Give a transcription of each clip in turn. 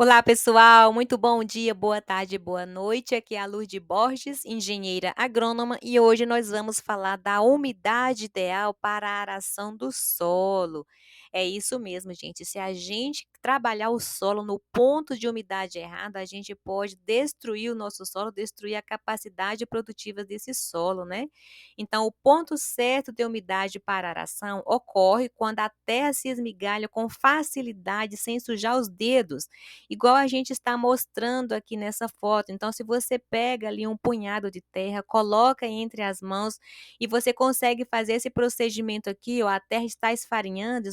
Olá, pessoal, muito bom dia, boa tarde, boa noite. Aqui é a Lourdes Borges, engenheira agrônoma, e hoje nós vamos falar da umidade ideal para a aração do solo. É isso mesmo, gente. Se a gente trabalhar o solo no ponto de umidade errada, a gente pode destruir o nosso solo, destruir a capacidade produtiva desse solo, né? Então, o ponto certo de umidade para aração ocorre quando a terra se esmigalha com facilidade, sem sujar os dedos, igual a gente está mostrando aqui nessa foto. Então, se você pega ali um punhado de terra, coloca entre as mãos e você consegue fazer esse procedimento aqui, ó, a terra está esfarinhando,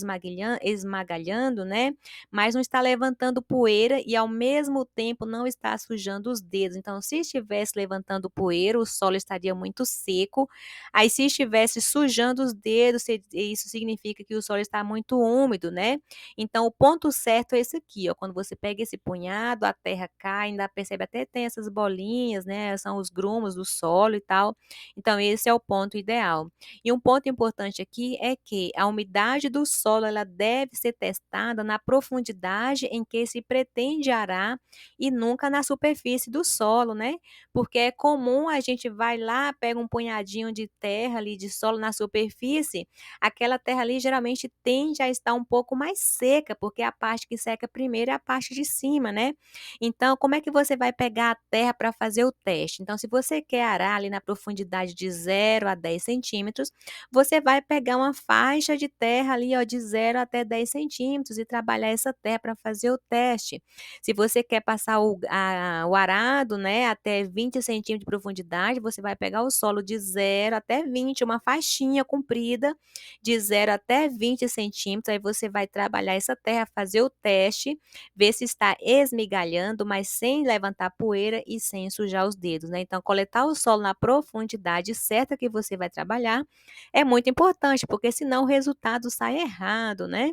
esmagalhando, né? Mas não está levantando poeira e ao mesmo tempo não está sujando os dedos. Então, se estivesse levantando poeira, o solo estaria muito seco. Aí, se estivesse sujando os dedos, isso significa que o solo está muito úmido, né? Então, o ponto certo é esse aqui, ó, quando você pega esse punhado, a terra cai, ainda percebe até tem essas bolinhas, né, são os grumos do solo e tal. Então, esse é o ponto ideal. E um ponto importante aqui é que a umidade do solo, ela deve ser testada na profundidade em que se pretende arar e nunca na superfície do solo, né? Porque é comum a gente vai lá, pega um punhadinho de terra ali, de solo na superfície, aquela terra ali geralmente tende a estar um pouco mais seca, porque a parte que seca primeiro é a parte de cima, né? Então, como é que você vai pegar a terra para fazer o teste? Então, se você quer arar ali na profundidade de 0 a 10 centímetros, você vai pegar uma faixa de terra ali, ó, de 0 até 10 centímetros e trabalhar essa terra para fazer o teste. Se você quer passar o arado, né, até 20 centímetros de profundidade, você vai pegar o solo de 0 até 20, uma faixinha comprida, de 0 até 20 centímetros, aí você vai trabalhar essa terra, fazer o teste, ver se está esmigalhando, mas sem levantar poeira e sem sujar os dedos, né? Então, coletar o solo na profundidade certa que você vai trabalhar é muito importante, porque senão o resultado sai errado, né?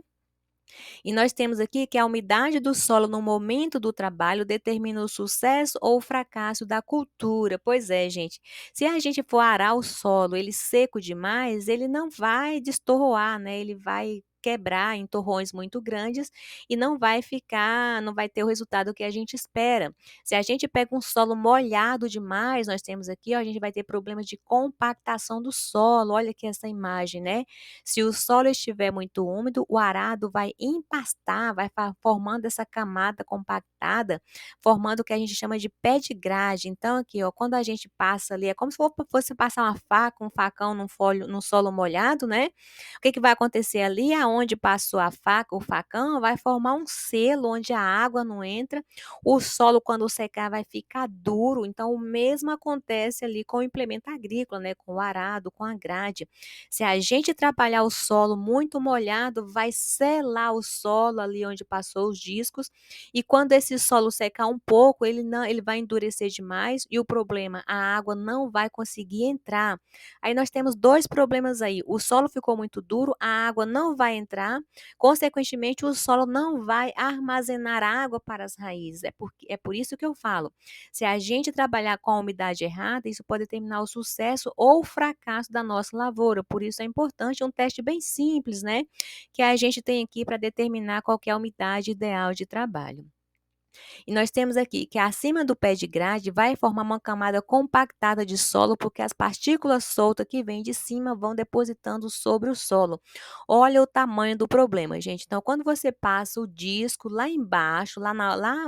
E nós temos aqui que a umidade do solo no momento do trabalho determina o sucesso ou o fracasso da cultura. Pois é, gente. Se a gente for arar o solo, ele seco demais, ele não vai destorroar, né? Ele vai quebrar em torrões muito grandes e não vai ter o resultado que a gente espera. Se a gente pega um solo molhado demais, nós temos aqui, ó, a gente vai ter problemas de compactação do solo. Olha aqui essa imagem, né? Se o solo estiver muito úmido, o arado vai empastar, vai formando essa camada compactada, formando o que a gente chama de pé de grade. Então, aqui, ó, quando a gente passa ali, é como se fosse passar uma faca, um facão num solo molhado, né? O que que vai acontecer ali? Aonde passou a faca, o facão, vai formar um selo onde a água não entra. O solo, quando secar, vai ficar duro. Então, o mesmo acontece ali com o implemento agrícola, né? Com o arado, com a grade. Se a gente trabalhar o solo muito molhado, vai selar o solo ali onde passou os discos, e quando esse solo secar um pouco, ele vai endurecer demais e o problema, a água não vai conseguir entrar. Aí nós temos dois problemas aí. O solo ficou muito duro, a água não vai entrar, consequentemente o solo não vai armazenar água para as raízes. É por isso que eu falo, se a gente trabalhar com a umidade errada, isso pode determinar o sucesso ou o fracasso da nossa lavoura. Por isso é importante um teste bem simples, né? Que a gente tem aqui para determinar qual que é a umidade ideal de trabalho. E nós temos aqui que acima do pé de grade vai formar uma camada compactada de solo, porque as partículas soltas que vêm de cima vão depositando sobre o solo. Olha o tamanho do problema, gente. Então, quando você passa o disco lá embaixo, lá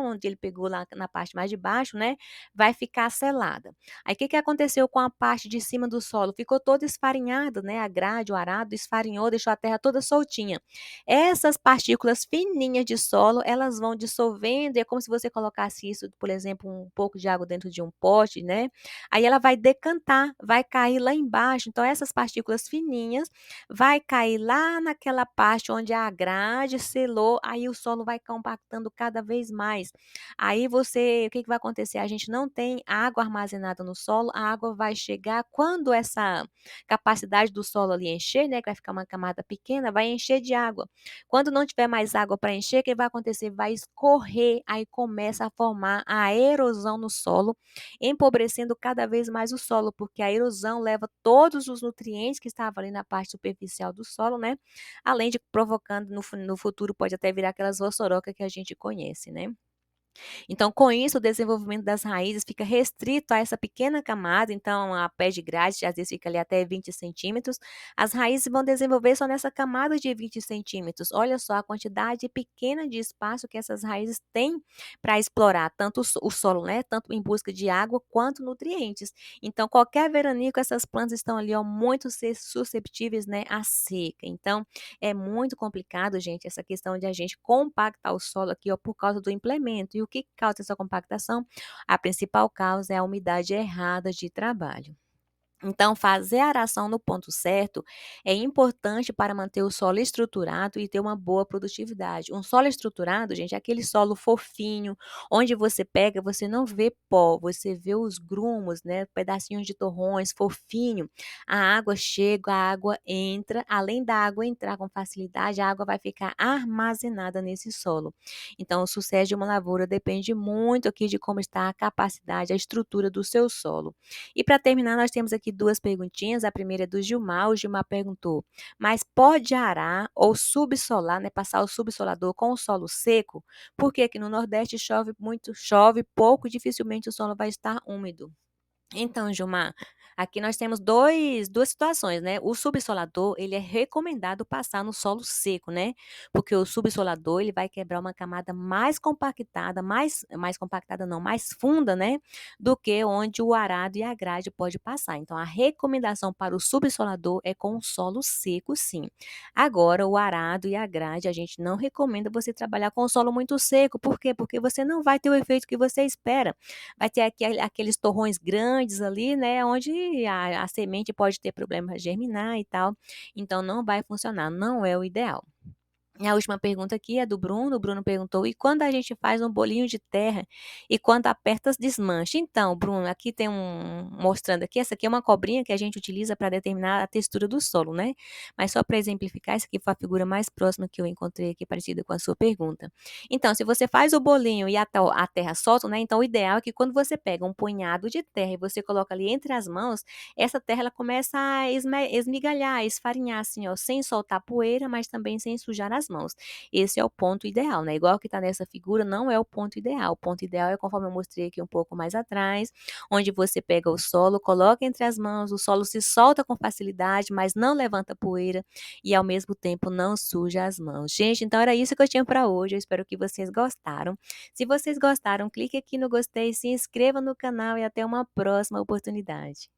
onde ele pegou, lá na parte mais de baixo, né, vai ficar selada. Aí, o que que aconteceu com a parte de cima do solo? Ficou toda esfarinhada, né? A grade, o arado esfarinhou, deixou a terra toda soltinha. Essas partículas fininhas de solo, elas vão dissolvendo, é como se você colocasse isso, por exemplo, um pouco de água dentro de um pote, né? Aí ela vai decantar, vai cair lá embaixo. Então, essas partículas fininhas vai cair lá naquela parte onde a grade selou, aí o solo vai compactando cada vez mais. Aí o que que vai acontecer? A gente não tem água armazenada no solo, a água vai chegar quando essa capacidade do solo ali encher, né, que vai ficar uma camada pequena, vai encher de água. Quando não tiver mais água para encher, o que vai acontecer? Vai escorrer, aí começa a formar a erosão no solo, empobrecendo cada vez mais o solo, porque a erosão leva todos os nutrientes que estavam ali na parte superficial do solo, né? Além de provocando no futuro, pode até virar aquelas vossorocas que a gente conhece, né? Então, com isso, o desenvolvimento das raízes fica restrito a essa pequena camada, então a pé de grade às vezes fica ali até 20 centímetros, as raízes vão desenvolver só nessa camada de 20 centímetros. Olha só a quantidade pequena de espaço que essas raízes têm para explorar, tanto o solo, né, tanto em busca de água quanto nutrientes. Então, qualquer veranico, essas plantas estão ali, ó, muito susceptíveis, né, à seca. Então, é muito complicado, gente, essa questão de a gente compactar o solo aqui, ó, por causa do implemento. E o que causa essa compactação? A principal causa é a umidade errada de trabalho. Então, fazer a aração no ponto certo é importante para manter o solo estruturado e ter uma boa produtividade. Um solo estruturado, gente, é aquele solo fofinho, onde você pega, você não vê pó, você vê os grumos, né, pedacinhos de torrões, fofinho. A água chega, a água entra, além da água entrar com facilidade, a água vai ficar armazenada nesse solo. Então, o sucesso de uma lavoura depende muito aqui de como está a capacidade, a estrutura do seu solo. E para terminar, nós temos aqui 2 perguntinhas, a primeira é do Gilmar, o Gilmar perguntou: "Mas pode arar ou subsolar, né, passar o subsolador com o solo seco? Porque aqui no Nordeste chove pouco e dificilmente o solo vai estar úmido". Então, Gilmar, aqui nós temos 2 situações, né. O subsolador, ele é recomendado passar no solo seco, né, porque o subsolador, ele vai quebrar uma camada mais compactada, mais compactada não, mais funda, né, do que onde o arado e a grade pode passar. Então, a recomendação para o subsolador é com o solo seco, sim. Agora, o arado e a grade, a gente não recomenda você trabalhar com o solo muito seco. Por quê? Porque você não vai ter o efeito que você espera. Vai ter aqueles torrões grandes ali, né, onde a semente pode ter problema germinar e tal, então não vai funcionar, não é o ideal. E a última pergunta aqui é do Bruno. O Bruno perguntou: "E quando a gente faz um bolinho de terra e quando aperta desmancha?". Então, Bruno, aqui tem mostrando aqui, essa aqui é uma cobrinha que a gente utiliza para determinar a textura do solo, né. Mas só para exemplificar, essa aqui foi a figura mais próxima que eu encontrei aqui parecida com a sua pergunta. Então, se você faz o bolinho e a terra solta, né, então o ideal é que quando você pega um punhado de terra e você coloca ali entre as mãos, essa terra ela começa a esmigalhar, a esfarinhar assim, ó, sem soltar poeira, mas também sem sujar as mãos. Esse é o ponto ideal, né, igual que está nessa figura, não é o ponto ideal é conforme eu mostrei aqui um pouco mais atrás, onde você pega o solo, coloca entre as mãos, o solo se solta com facilidade, mas não levanta poeira e ao mesmo tempo não suja as mãos. Gente, então era isso que eu tinha para hoje, eu espero que vocês gostaram. Se vocês gostaram, clique aqui no gostei, se inscreva no canal e até uma próxima oportunidade.